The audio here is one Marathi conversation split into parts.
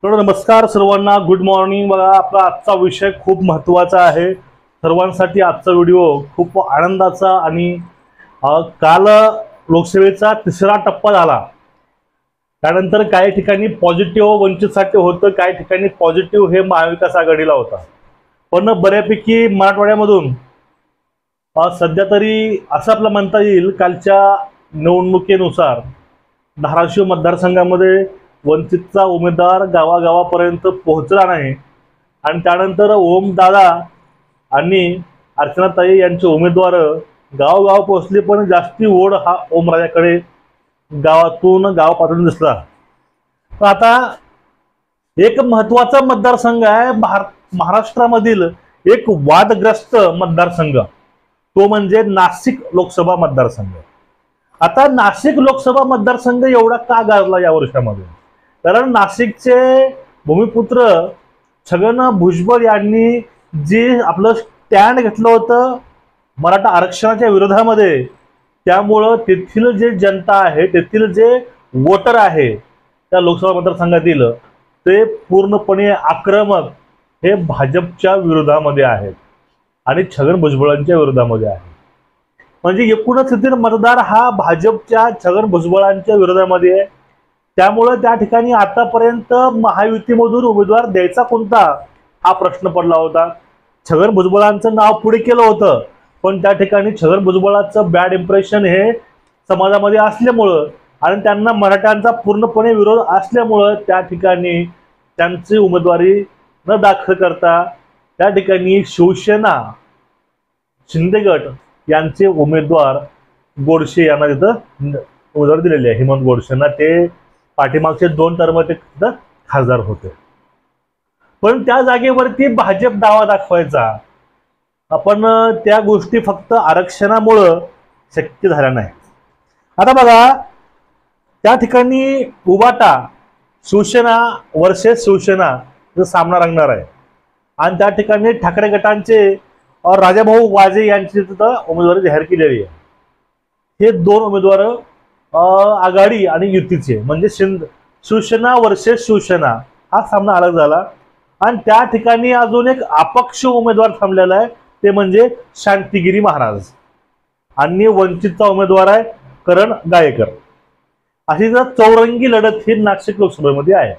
तर नमस्कार सर्वांना, गुड मॉर्निंग। बघा, आपला आजचा विषय खूप महत्त्वाचा आहे सर्वांसाठी। आजचा व्हिडिओ खूप आनंदाचा आणि काल लोकसभेचा तिसरा टप्पा झाला। त्यानंतर काही ठिकाणी पॉझिटिव्ह वंचितसाठी होतं, काही ठिकाणी पॉझिटिव्ह हे महाविकास आघाडीला होता। पण बऱ्यापैकी मराठवाड्यामधून सध्या तरी असं आपलं म्हणता येईल, कालच्या निवडणुकीनुसार धाराशिव मतदारसंघामध्ये वंचितचा उमेदवार गावागावापर्यंत पोहोचला नाही। आणि त्यानंतर ओमदादा आणि अर्चनाताई यांचे उमेदवार गावगाव पोहोचले, पण जास्ती ओढ हा ओमराजाकडे गावातून गाव पातळीवर दिसला। तर आता एक महत्त्वाचा मतदारसंघ आहे महाराष्ट्रामधील, एक वादग्रस्त मतदारसंघ, तो म्हणजे नाशिक लोकसभा मतदारसंघ। आता नाशिक लोकसभा मतदारसंघ एवढा का गाजला या वर्षामध्ये? कारण नाशिकचे भूमिपुत्र छगन भुजबळ यांनी जे आपलं स्टँड घेतलं होतं मराठा आरक्षणाच्या विरोधामध्ये, त्यामुळं तेथील जे जनता आहे, तेथील जे वोटर आहे त्या लोकसभा मतदारसंघातील, ते पूर्णपणे आक्रमक हे भाजपच्या विरोधामध्ये आहेत आणि छगन भुजबळांच्या विरोधामध्ये आहे। म्हणजे एकूणच येथील मतदार हा भाजपच्या छगन भुजबळांच्या विरोधामध्ये आहे। त्यामुळे त्या ठिकाणी आतापर्यंत महायुतीमधून उमेदवार द्यायचा कोणता हा प्रश्न पडला होता। छगन भुजबळांचं नाव पुढे केलं होतं, पण त्या ठिकाणी छगन भुजबळांचं बॅड इम्प्रेशन हे समाजामध्ये असल्यामुळं आणि त्यांना मराठ्यांचा पूर्णपणे विरोध असल्यामुळं त्या ठिकाणी त्यांची उमेदवारी न दाखल करता त्या ठिकाणी शिवसेना शिंदे गट यांचे उमेदवार गोडसे यांना तिथं उमेदवारी दिलेली आहे। हेमंत गोडसेंना, ते पाठीमागचे 2 टर्म ते खासदार होते, पण त्या जागेवरती भाजप दावा दाखवायचा, आपण त्या गोष्टी फक्त आरक्षणामुळे शक्य झाल्या नाही। आता बघा, त्या ठिकाणी उबाटा शिवसेना वर्सेस शिवसेना सामना रंगणार आहे आणि त्या ठिकाणी ठाकरे गटांचे राजाभाऊ वाजे यांची तिथं उमेदवारी जाहीर केलेली आहे। हे 2 उमेदवार आघाडी आणि युतीचे, म्हणजे शिवसेना वर्सेस शिवसेना हा सामना अलग झाला। आणि त्या ठिकाणी अजून एक अपक्ष उमेदवार थांबलेला आहे, ते म्हणजे शांतिगिरी महाराज, आणि वंचितचा उमेदवार आहे करण गायकर। अशी जर चौरंगी लढत ही नाशिक लोकसभेमध्ये आहे।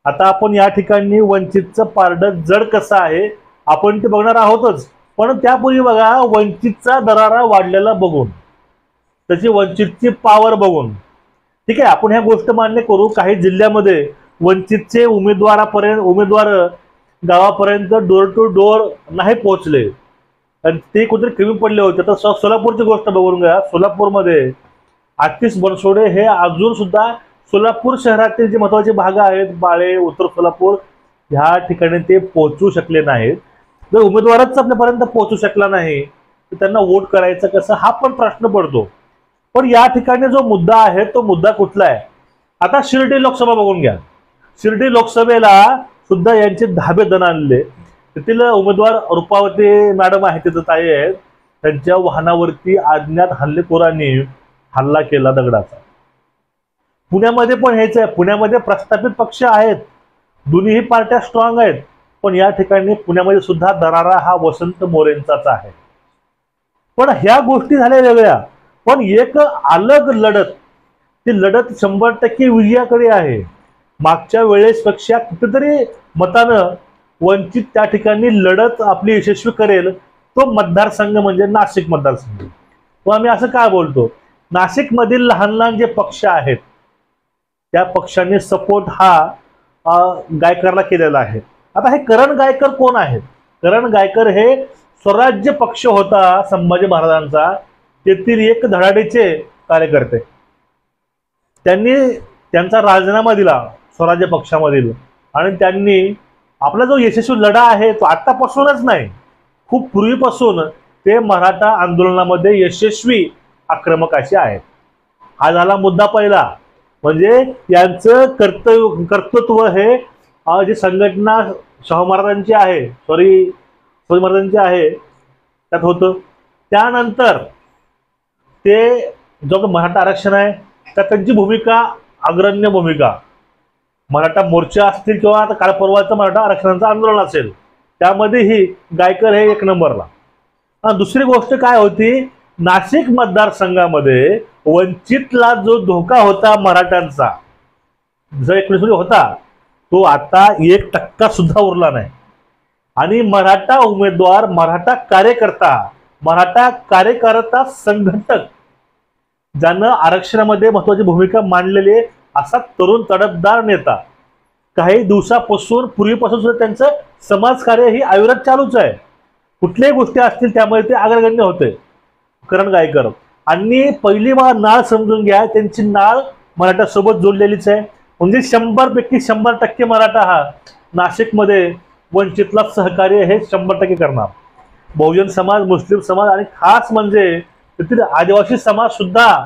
आता आपण या ठिकाणी वंचितचं पारडं जड कसं आहे आपण ते बघणार आहोतच, पण त्यापूर्वी बघा, वंचितचा दरारा वाढलेला बघून, त्याची वंचितची पॉवर बघून, ठीक आहे, आपण ह्या गोष्ट मान्य करू, काही जिल्ह्यामध्ये वंचितचे उमेदवार गावापर्यंत डोर टू डोर नाही पोहोचले आणि ते कुठेतरी कमी पडले होते। तर सोलापूरची गोष्ट बघून घ्या, सोलापूरमध्ये आतिश बनसोडे हे अजून सुद्धा सोलापूर शहरातील जे महत्त्वाचे भाग आहेत, बाळे, उत्तर सोलापूर, ह्या ठिकाणी ते पोहोचू शकले नाहीत। जर उमेदवारच आपल्यापर्यंत पोहोचू शकला नाही तर त्यांना वोट करायचं कसं हा पण प्रश्न पडतो। पण या ठिकाणी जो मुद्दा आहे तो मुद्दा कुठला आहे? आता शिर्डी लोकसभा बघून घ्या। शिर्डी लोकसभेला सुद्धा यांचे धाबे दणाणले। तेथील उमेदवार रूपावती मॅडम आहेत, तिथं ताई आहेत, त्यांच्या वाहनावरती अज्ञात हल्लेखोरांनी हल्ला केला दगडाचा। पुण्यामध्ये पण हेच आहे, पुण्यामध्ये प्रस्थापित पक्ष आहेत, दोन्ही पार्ट्या स्ट्रॉंग आहेत, पण या ठिकाणी पुण्यामध्ये सुद्धा दरारा हा वसंत मोरेंचाच आहे। पण ह्या गोष्टी झाल्या वेगळ्या, पण एक अलग लढत, ती लढत 100% विजयाकडे आहे। मागच्या वेळेसपेक्षा कितीतरी मतानं वंचित त्या ठिकाणी लढत आपली यशस्वी करेल, तो मतदारसंघ म्हणजे नाशिक मतदारसंघ। तो आम्ही असं काय बोलतो, नाशिक मधील लहान लहान जे पक्ष आहेत त्या पक्षाने सपोर्ट हा गायकरला केलेला आहे। आता हे करण गायकर कोण आहेत? करण गायकर हे स्वराज्य पक्ष होता संभाजी महाराजांचा, तेथील एक धडाडीचे कार्यकर्ते। त्यांनी त्यांचा राजीनामा दिला स्वराज्य पक्षामधील आणि त्यांनी आपला जो यशस्वी लढा आहे तो आतापासूनच नाही, खूप पूर्वीपासून ते मराठा आंदोलनामध्ये यशस्वी आक्रमक असे आहेत। हा झाला मुद्दा पहिला, म्हणजे यांचं कर्तृत्व हे जी संघटना शाहू महाराजांची आहे, शिवाजी महाराजांची आहे, त्यात होतं। त्यानंतर ते जो मराठा आरक्षण आहे त्यात त्यांची भूमिका, अग्रण्य भूमिका, मराठा मोर्चा असतील किंवा आता काल परवाचं मराठा आरक्षणाचं आंदोलन असेल, त्यामध्येही गायकर हे एक नंबरला. दुसरी गोष्ट काय होती, नाशिक मतदारसंघामध्ये वंचितला जो धोका होता मराठ्यांचा, जो 19 होता, तो आता 1% सुद्धा उरला नाही. आणि मराठा उमेदवार, मराठा कार्यकर्ता संघटक ज्यानं आरक्षणामध्ये महत्वाची भूमिका मांडलेली असा तरुण तडफदार नेता, काही दिवसापासून पूर्वीपासून सुद्धा त्यांचं समाजकार्य ही अविरत चालूच आहे. कुठल्याही गोष्टी असतील त्यामध्ये ते अग्रगण्य होते करण गायकर. आणि पहिली नाळ समजून घ्या, त्यांची नाळ मराठ्यासोबत जोडलेलीच आहे. म्हणजे 100 पैकी 100% मराठा हा नाशिकमध्ये वंचितला सहकार्य हे 100% करणार. बहुजन समाज, मुस्लिम समाज आणि खास म्हणजे तेथील आदिवासी समाज सुद्धा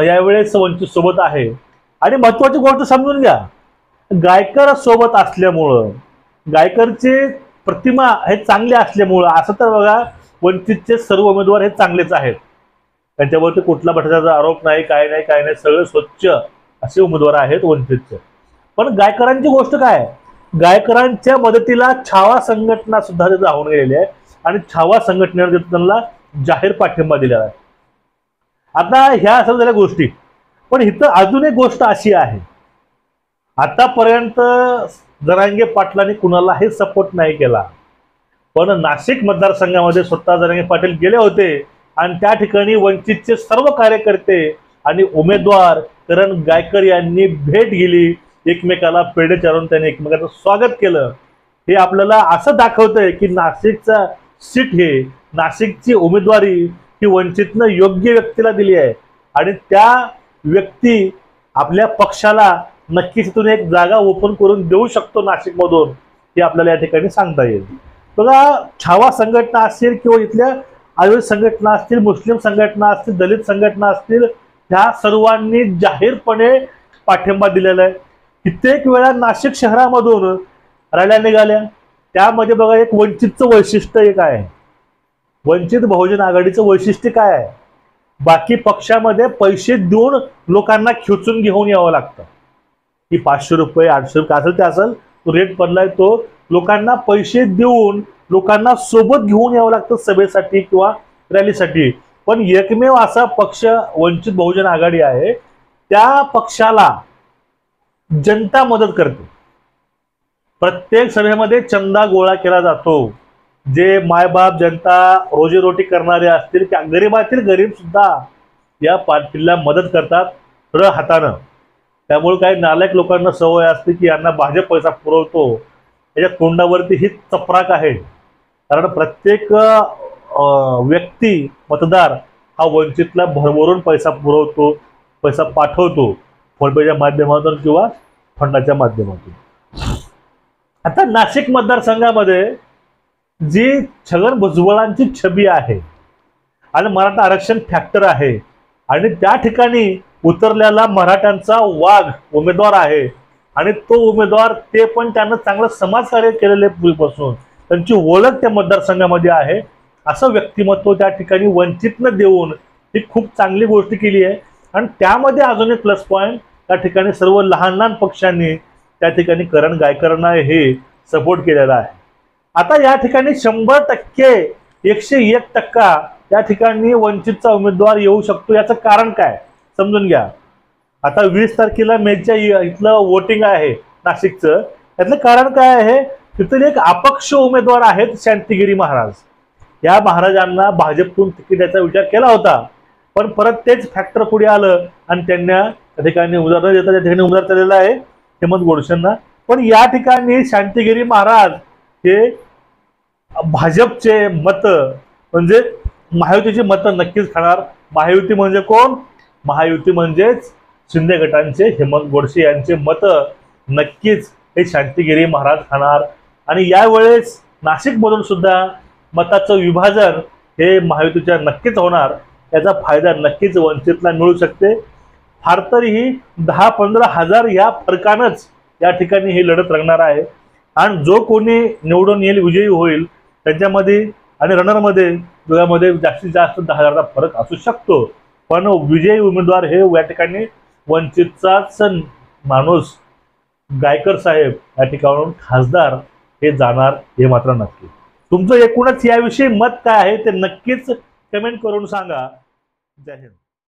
यावेळेस वंचित सोबत आहे. आणि महत्वाची गोष्ट समजून घ्या, गायकर सोबत असल्यामुळं, गायकरची प्रतिमा हे चांगले असल्यामुळं, असं तर बघा वंचितचे सर्व उमेदवार हे चांगलेच आहेत, त्यांच्यावरती कुठला भ्रष्टाचाराचा आरोप नाही, काय नाही, सगळे स्वच्छ असे उमेदवार आहेत वंचितचे. पण गायकरांची गोष्ट काय, गायकरांच्या मदतीला छावा संघटना सुद्धा धावून गेलेली आहे आणि छावा संघटनेवर त्यांना जाहीर पाठिंबा दिलेला आहे. आता ह्या सर्व झाल्या गोष्टी, पण इथं अजून एक गोष्ट अशी आहे, आतापर्यंत जरांगे पाटलांनी कुणालाही सपोर्ट नाही केला, पण नाशिक मतदारसंघामध्ये स्वतः जरांगे पाटील गेले होते आणि त्या ठिकाणी वंचितचे सर्व कार्यकर्ते आणि उमेदवार करण गायकर यांनी भेट गेली, एकमेकाला पेढे चारून त्यांनी एकमेकाचं स्वागत केलं. हे आपल्याला असं दाखवतंय की नाशिकचा सीट, हे नाशिकची उमेदवारी ही वंचितनं योग्य व्यक्तीला दिली आहे आणि त्या व्यक्ती आपल्या पक्षाला नक्कीच इथून एक जागा ओपन करून देऊ शकतो नाशिकमधून, हे आपल्याला या ठिकाणी सांगता येईल. बघा, छावा संघटना असतील किंवा इथल्या आदिवासी संघटना असतील, मुस्लिम संघटना असतील, दलित संघटना असतील, ह्या सर्वांनी जाहीरपणे पाठिंबा दिलेला आहे. कित्येक वेळा नाशिक शहरामधून रॅल्या निघाल्या, त्यामध्ये बघा एक वंचितचं वैशिष्ट्य एक आहे. वंचित बहुजन आघाडीचं वैशिष्ट्य काय आहे, बाकी पक्षामध्ये पैसे देऊन लोकांना खेचून घेऊन यावं लागतं, की 500 रुपये 800 रुपये असेल ते असेल, तो रेट पडलाय, तो लोकांना पैसे देऊन लोकांना सोबत घेऊन यावं लागतं सभेसाठी किंवा रॅलीसाठी. पण एकमेव असा पक्ष वंचित बहुजन आघाडी आहे, त्या पक्षाला जनता मदत करते. प्रत्येक सभेमध्ये चंदा गोळा केला जातो. जे मायबाप, जनता, रोजीरोटी करणारे असतील, त्या गरीबातील गरीब सुद्धा या पार्टीला मदत करतात थोडं हातानं. त्यामुळे काही नालायक लोकांना सवय असते की यांना भाजप पैसा पुरवतो, त्याच्या तोंडावरती ही चपराक आहे. कारण प्रत्येक व्यक्ती, मतदार हा वंचितला भरभरून पैसा पुरवतो, पैसा पाठवतो, फोनपेच्या माध्यमातून किंवा फंडाच्या माध्यमातून. आता नाशिक मतदारसंघामध्ये जी छगन भुजबळांची छबी आहे आणि मराठा आरक्षण फॅक्टर आहे आणि त्या ठिकाणी उतरलेला मराठ्यांचा वाघ उमेदवार आहे आणि तो उमेदवार, ते पण त्यानं चांगलं समाजकार्य केलेले पूर्वीपासून, त्यांची ओळख त्या मतदारसंघामध्ये आहे, असं व्यक्तिमत्व त्या ठिकाणी वंचितनं देऊन ही खूप चांगली गोष्ट केली आहे. आणि त्यामध्ये अजून एक प्लस पॉईंट, त्या ठिकाणी सर्व लहान लहान पक्षांनी त्या ठिकाणी करण गायकरांना हे सपोर्ट केलेला आहे. आता या ठिकाणी 100% 101% त्या ठिकाणी वंचितचा उमेदवार येऊ शकतो. याचं कारण काय समजून घ्या. आता 20 तारखेला मेच्या इथलं वोटिंग आहे नाशिकचं, त्यातलं कारण काय आहे, तिथले एक अपक्ष उमेदवार आहेत शांतिगिरी महाराज. या महाराजांना भाजपतून तिकीट द्यायचा विचार केला होता, पण परत तेच फॅक्टर पुढे आलं आणि त्यांना त्या ठिकाणी उमेदवार न देता त्या ठिकाणी उमेदवार केलेला आहे हेमंत गोडसेंना. पण या ठिकाणी शांतिगिरी महाराज हे भाजपचे मत, म्हणजे महायुतीची मतं नक्कीच खाणार. महायुती म्हणजे कोण, महायुती म्हणजेच शिंदे गटांचे हेमंत गोडसे यांचे मत नक्कीच हे शांतिगिरी महाराज खाणार. आणि यावेळेस नाशिकमधून सुद्धा मताचं विभाजन हे महायुतीच्या नक्कीच होणार. याचा फायदा नक्कीच वंचितला मिळू शकते. फार तरीही 10-15 हजार या फरकानंच या ठिकाणी ही लढत रंगणार आहे. आणि जो कोणी निवडून येईल, विजयी होईल, त्यांच्यामध्ये आणि रनरमध्ये दोघांमध्ये जास्तीत जास्त 10 हजाराचा फरक असू शकतो. पण विजयी उमेदवार हे या ठिकाणी वंचितचाच माणूस गायकर साहेब या ठिकाणाहून खासदार हे जाणार हे मात्र नक्की. तुमचं एकूणच याविषयी मत काय आहे ते नक्कीच कमेंट करून सांगा. जय हिंद.